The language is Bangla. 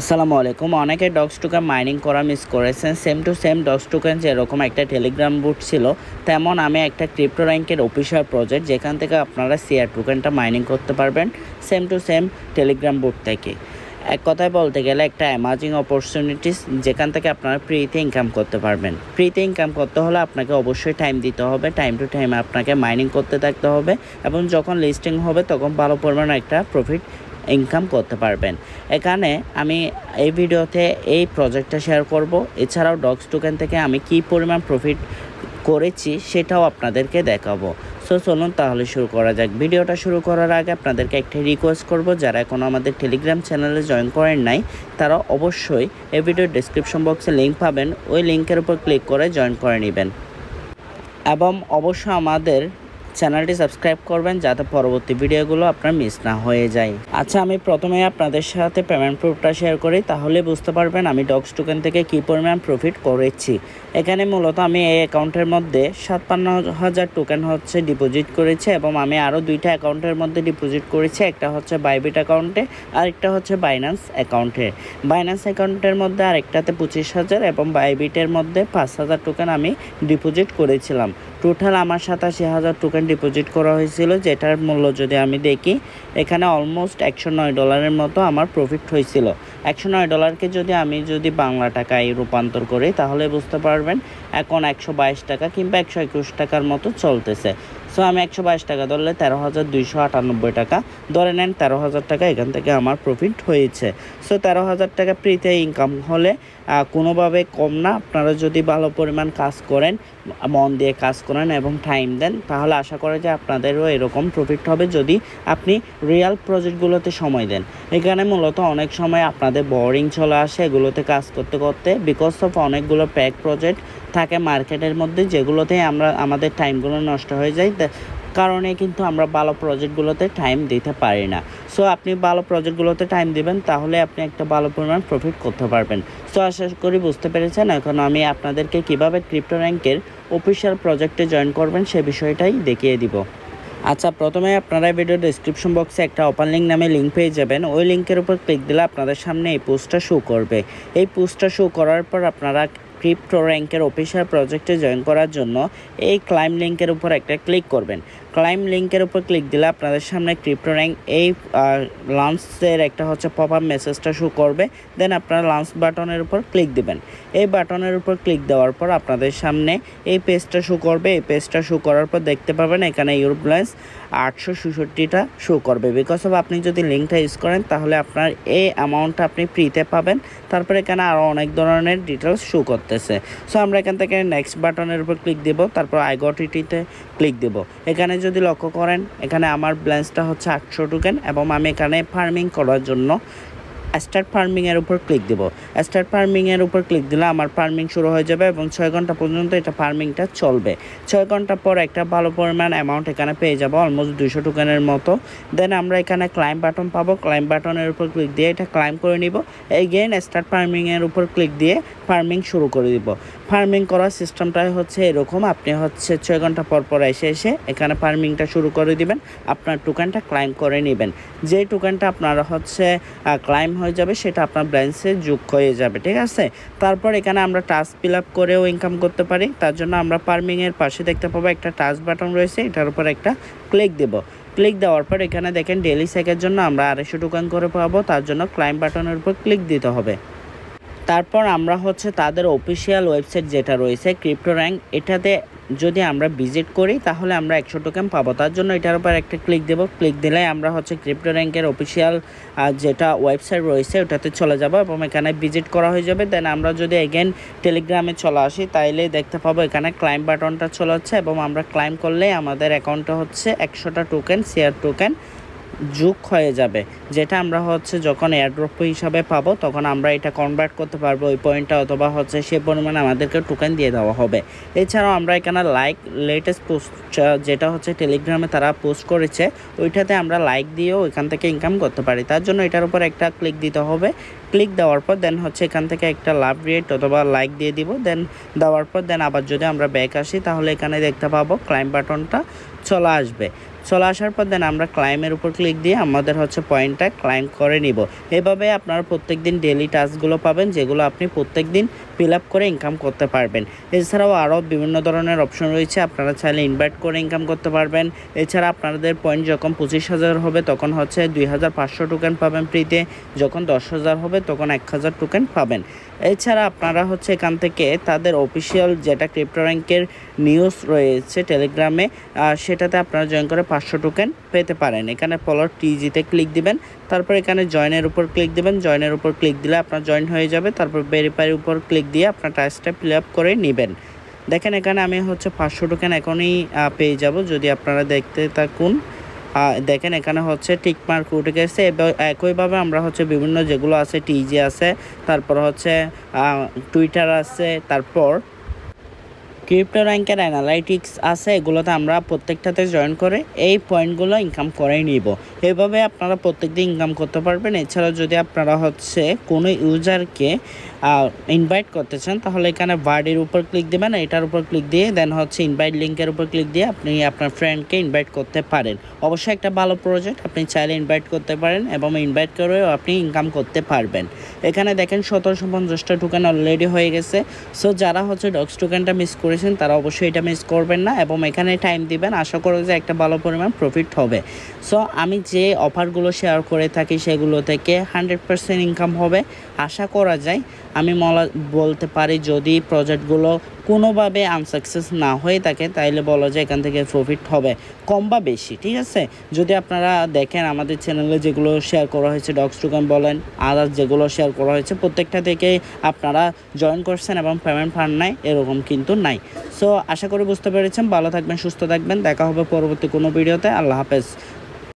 আসসালামু আলাইকুম। অনেকে ডক্স টোকেন মাইনিং করা মিস করেছেন। Same to same docs token যেরকম একটা টেলিগ্রাম বুট ছিল, তেমন আমি একটা ক্রিপ্টো র্যাঙ্কের অফিসিয়াল প্রজেক্ট যেখান থেকে আপনারা সিআর টোকেনটা মাইনিং করতে পারবেন সেম টু সেম টেলিগ্রাম বুট থেকে। এক কথায় বলতে গেলে একটা অ্যামাজিং অপরচুনিটিস যেখান থেকে আপনারা ফ্রিতে ইনকাম করতে পারবেন। ফ্রিতে ইনকাম করতে হলে আপনাকে অবশ্যই টাইম দিতে হবে, টাইম টু টাইম আপনাকে মাইনিং করতে থাকতে হবে এবং যখন লিস্টিং হবে তখন ভালো পরিমাণ একটা প্রফিট ইনকাম করতে পারবেন। এখানে আমি এই ভিডিওতে এই প্রজেক্টটা শেয়ার করব। এছাড়াও ডক্স টোকেন থেকে আমি কি পরিমাণ প্রফিট করেছি সেটাও আপনাদেরকে দেখাবো। সো চলুন তাহলে শুরু করা যাক। ভিডিওটা শুরু করার আগে আপনাদেরকে একটা রিকোয়েস্ট করব, যারা এখনও আমাদের টেলিগ্রাম চ্যানেলে জয়েন করেন নাই তারা অবশ্যই এই ভিডিওর ডেসক্রিপশন বক্সে লিঙ্ক পাবেন, ওই লিঙ্কের উপর ক্লিক করে জয়েন করে নেবেন এবং অবশ্যই আমাদের চ্যানেলটি সাবস্ক্রাইব করবেন যাতে পরবর্তী ভিডিওগুলো আপনার মিস না হয়ে যায়। আচ্ছা, আমি প্রথমে আপনাদের সাথে পেমেন্ট প্রুফটা শেয়ার করি, তাহলে বুঝতে পারবেন আমি ডক্স টোকেন থেকে কী পরিমাণ প্রফিট করেছি। এখানে মূলত আমি এই অ্যাকাউন্টের মধ্যে 57,000 টোকেন হচ্ছে ডিপোজিট করেছি এবং আমি আরও দুইটা অ্যাকাউন্টের মধ্যে ডিপোজিট করেছি। একটা হচ্ছে বাইবিট অ্যাকাউন্টে আর একটা হচ্ছে বাইন্যান্স অ্যাকাউন্টে। বাইন্যান্স অ্যাকাউন্টের মধ্যে আরেকটাতে 25,000 এবং বাইবিটের মধ্যে 5,000 টোকেন আমি ডিপোজিট করেছিলাম। টোটাল আমার 87,000 টোকেন ডিপোজিট করা হয়েছিল, যেটার মূল্য যদি আমি দেখি এখানে অলমোস্ট $109 মতো আমার প্রফিট হয়েছিল। $109কে যদি বাংলা টাকায় রূপান্তর করি তাহলে বুঝতে পারবেন এখন 122 টাকা কিংবা 121 টাকার মতো চলতেছে। সো আমি 122 টাকা ধরলে 13,298 টাকা ধরে নেন, 13,000 টাকা এখান থেকে আমার প্রফিট হয়েছে। সো 13,000 টাকা ফ্রিতে ইনকাম হলে কোনোভাবে কম না। আপনারা যদি ভালো পরিমাণ কাজ করেন, মন দিয়ে কাজ করেন এবং টাইম দেন, তাহলে আশা করা যায় আপনাদেরও এরকম প্রফিট হবে যদি আপনি রিয়েল প্রজেক্টগুলোতে সময় দেন। এখানে মূলত অনেক সময় আপনাদের বোরিং চলে আসে এগুলোতে কাজ করতে করতে, বিকজ অফ অনেকগুলো প্যাক প্রজেক্ট থাকে মার্কেটের মধ্যে যেগুলোতে আমাদের টাইমগুলো নষ্ট হয়ে যায়, কারণে কিন্তু আমরা ভালো প্রজেক্টগুলোতে টাইম দিতে পারি না। সো আপনি ভালো প্রজেক্টগুলোতে টাইম দিবেন, তাহলে আপনি একটা ভালো পরিমাণ প্রফিট করতে পারবেন। সো আশা করি বুঝতে পেরেছেন। এখন আমি আপনাদেরকে কিভাবে ক্রিপ্টো র্যাঙ্কের অফিসিয়াল প্রজেক্টে জয়েন করবেন সে বিষয়টাই দেখিয়ে দিব। আচ্ছা, প্রথমে আপনারা ভিডিও ডেসক্রিপশন বক্সে একটা ওপেন লিঙ্ক নামে লিঙ্ক পেয়ে যাবেন। ওই লিঙ্কের উপর ক্লিক দিলে আপনাদের সামনে এই পোস্টটা শো করবে। এই পোস্টটা শো করার পর আপনারা ক্রিপ্টো র্যাঙ্কের অফিসিয়াল প্রজেক্টে জয়েন করার জন্য এই ক্লাইম লিঙ্কের উপর একটা ক্লিক করবেন। ক্লাইম লিঙ্কের উপর ক্লিক দিলে আপনাদের সামনে ক্রিপ্টো র্যাঙ্ক এই লঞ্চের একটা হচ্ছে পপ আপ মেসেজটা শো করবে। দেন আপনারা লঞ্চ বাটনের উপর ক্লিক দিবেন। এই বাটনের উপর ক্লিক দেওয়ার পর আপনাদের সামনে এই পেজটা শো করবে। এই পেজটা শো করার পর দেখতে পাবেন এখানে ইউর ব্যালেন্স 866টা শো করবে। বিকজ অফ আপনি যদি লিঙ্কটা ইউজ করেন তাহলে আপনার এই অ্যামাউন্টটা আপনি ফ্রিতে পাবেন। তারপরে এখানে আরও অনেক ধরনের ডিটেলস শো করতেছে। সো আমরা এখান থেকে নেক্সট বাটনের উপর ক্লিক দেব, তারপর আই গট ইটিতে ক্লিক দেব। এখানে যদি লক্ষ্য করেন এখানে আমার ব্যালেন্সটা হচ্ছে 800 টোকেন এবং আমি এখানে ফার্মিং করার জন্য স্টার্ট ফার্মিংয়ের উপর ক্লিক দেব। স্টার্ট ফার্মিংয়ের উপর ক্লিক দিলে আমার ফার্মিং শুরু হয়ে যাবে এবং 6 ঘন্টা পর্যন্ত এটা ফার্মিংটা চলবে। 6 ঘন্টা পর একটা ভালো পরিমাণ অ্যামাউন্ট এখানে পেয়ে যাব, অলমোস্ট 200 টোকেনের মতো। দেন আমরা এখানে ক্লাইম বাটন পাবো। ক্লাইম বাটনের উপর ক্লিক দিয়ে এটা ক্লাইম করে নিব। এগেইন স্টার্ট ফার্মিংয়ের উপর ক্লিক দিয়ে ফার্মিং শুরু করে দিব। ফার্মিং করার সিস্টেমটাই হচ্ছে এরকম, আপনি হচ্ছে 6 ঘন্টা পর পর এসে এখানে ফার্মিংটা শুরু করে দিবেন। আপনার টোকেনটা ক্লাইম করে নেবেন। যে টোকেনটা আপনারা হচ্ছে ক্লাইম হয়ে যাবে সেটা আপনার ব্যালেন্সে যোগ হয়ে যাবে, ঠিক আছে। তারপর এখানে আমরা টাস্ক ফিল আপ করেও ইনকাম করতে পারি। তার জন্য আমরা ফার্মিংয়ের পাশে দেখতে পাবো একটা টাস্ক বাটন রয়েছে, এটার উপর একটা ক্লিক দেব। ক্লিক দেওয়ার পর এখানে দেখেন ডেইলি সেকের জন্য আমরা 250 টোকেন করে পাবো। তার জন্য ক্লাইম বাটনের উপর ক্লিক দিতে হবে। তারপর আমরা হচ্ছে তাদের অফিসিয়াল ওয়েবসাইট যেটা রয়েছে ক্রিপ্টো র্যাঙ্ক, এটাতে যদি আমরা ভিজিট করি তাহলে আমরা 100 টোকেন পাবো। তার জন্য এটার উপর একটা ক্লিক দেব। ক্লিক দিলে আমরা হচ্ছে ক্রিপ্টো র্যাঙ্কের অফিসিয়াল যেটা ওয়েবসাইট রয়েছে ওটাতে চলে যাব এবং এখানে ভিজিট করা হয়ে যাবে। দেন আমরা যদি এগেন টেলিগ্রামে চলে আসি তাইলে দেখতে পাবো এখানে ক্লাইম বাটনটা চলে হচ্ছে এবং আমরা ক্লাইম করলে আমাদের অ্যাকাউন্টে হচ্ছে 100টা টোকেন শেয়ার টোকেন যোগ হয়ে যাবে, যেটা আমরা হচ্ছে যখন এয়ারড্রপ হিসাবে পাবো তখন আমরা এটা কনভার্ট করতে পারবো ওই পয়েন্টটা, অথবা হচ্ছে সে পরিমাণে আমাদেরকে টোকেন দিয়ে দেওয়া হবে। এছাড়াও আমরা এখানে লেটেস্ট পোস্ট যেটা হচ্ছে টেলিগ্রামে তারা পোস্ট করেছে ওইটাতে আমরা লাইক দিয়েও এখান থেকে ইনকাম করতে পারি। তার জন্য এটার উপর একটা ক্লিক দিতে হবে। ক্লিক দেওয়ার পর দেন হচ্ছে এখান থেকে একটা লাভ রেট অথবা লাইক দিয়ে দিব। দেন দেওয়ার পর দেন আবার যদি আমরা ব্যাক আসি তাহলে এখানে দেখতে পাবো ক্লাইম বাটনটা চলে আসবে। চলে আসার পর দেন আমরা ক্লাইমের উপর ক্লিক দিয়ে আমাদের হচ্ছে পয়েন্টটা ক্লাইম করে নিব। এভাবে আপনারা প্রত্যেকদিন ডেইলি টাস্কগুলো পাবেন, যেগুলো আপনি প্রত্যেকদিন ফিল আপ করে ইনকাম করতে পারবেন। এছাড়াও আরও বিভিন্ন ধরনের অপশন রয়েছে, আপনারা চাইলে ইনভাইট করে ইনকাম করতে পারবেন। এছাড়া আপনাদের পয়েন্ট যখন 25,000 হবে তখন হচ্ছে 2,500 টোকেন পাবেন ফ্রিতে, যখন 10,000 হবে তখন 1,000 টোকেন পাবেন। এছাড়া আপনারা হচ্ছে এখান থেকে তাদের অফিসিয়াল যেটা ক্রিপ্টোর্যাঙ্কের নিউজ রয়েছে টেলিগ্রামে, সেটাতে আপনারা জয়েন করে 500 টোকেন পেতে পারেন। এখানে ফলোয়ার টিজিতে ক্লিক দিবেন, তারপর এখানে জয়েনের উপর ক্লিক দিবেন। জয়েনের উপর ক্লিক দিলে আপনার জয়েন হয়ে যাবে। তারপর ভেরিফাইয়ের উপর ক্লিক দিয়ে আপনার টাস্কটা ফিল আপ করে নেবেন। দেখেন এখানে আমি হচ্ছে 500 টোকেন এখনই পেয়ে যাব যদি আপনারা দেখতে থাকুন। দেখেন এখানে হচ্ছে টিকমার্ক উঠে গেছে। একইভাবে আমরা হচ্ছে বিভিন্ন যেগুলো আছে, টিজি আছে, তারপর হচ্ছে টুইটার আছে, তারপর ক্রিপ্টোর্যাঙ্কের অ্যানালাইটিক্স আছে, এগুলোতে আমরা প্রত্যেকটাতে জয়েন করে এই পয়েন্টগুলো ইনকাম করেই নিব। এভাবে আপনারা প্রত্যেকদিন ইনকাম করতে পারবেন। এছাড়াও যদি আপনারা হচ্ছে কোনো ইউজারকে ইনভাইট করতে চান তাহলে এখানে বার্ডের উপর ক্লিক দেবেন, এটার উপর ক্লিক দিয়ে দেন হচ্ছে ইনভাইট লিঙ্কের উপর ক্লিক দিয়ে আপনি আপনার ফ্রেন্ডকে ইনভাইট করতে পারেন। অবশ্যই একটা ভালো প্রজেক্ট, আপনি চাইলে ইনভাইট করতে পারেন এবং ইনভাইট করেও আপনি ইনকাম করতে পারবেন। এখানে দেখেন 1750টা টোকেন অলরেডি হয়ে গেছে। সো যারা হচ্ছে ডক্স টোকেনটা মিস করেছেন তারা অবশ্যই এটা মিস করবেন না এবং এখানে টাইম দিবেন। আশা করি যে একটা ভালো পরিমাণ প্রফিট হবে। সো আমি যে অফারগুলো শেয়ার করে থাকি সেগুলো থেকে 100% ইনকাম হবে আশা করা যায়। আমি বলতে পারি যদি প্রজেক্টগুলো কোনোভাবে আনসাকসেস না হয়ে থাকে তাইলে বলা যায় এখান থেকে প্রফিট হবে কম বা বেশি, ঠিক আছে। যদি আপনারা দেখেন আমাদের চ্যানেলে যেগুলো শেয়ার করা হয়েছে, ডক্স টোকেন বলেন আদার্স যেগুলো শেয়ার করা হয়েছে, প্রত্যেকটা থেকে আপনারা জয়েন করছেন এবং পেমেন্ট পান নাই এরকম কিন্তু নাই। সো আশা করি বুঝতে পেরেছেন। ভালো থাকবেন, সুস্থ থাকবেন, দেখা হবে পরবর্তী কোনো ভিডিওতে। আল্লাহ হাফেজ।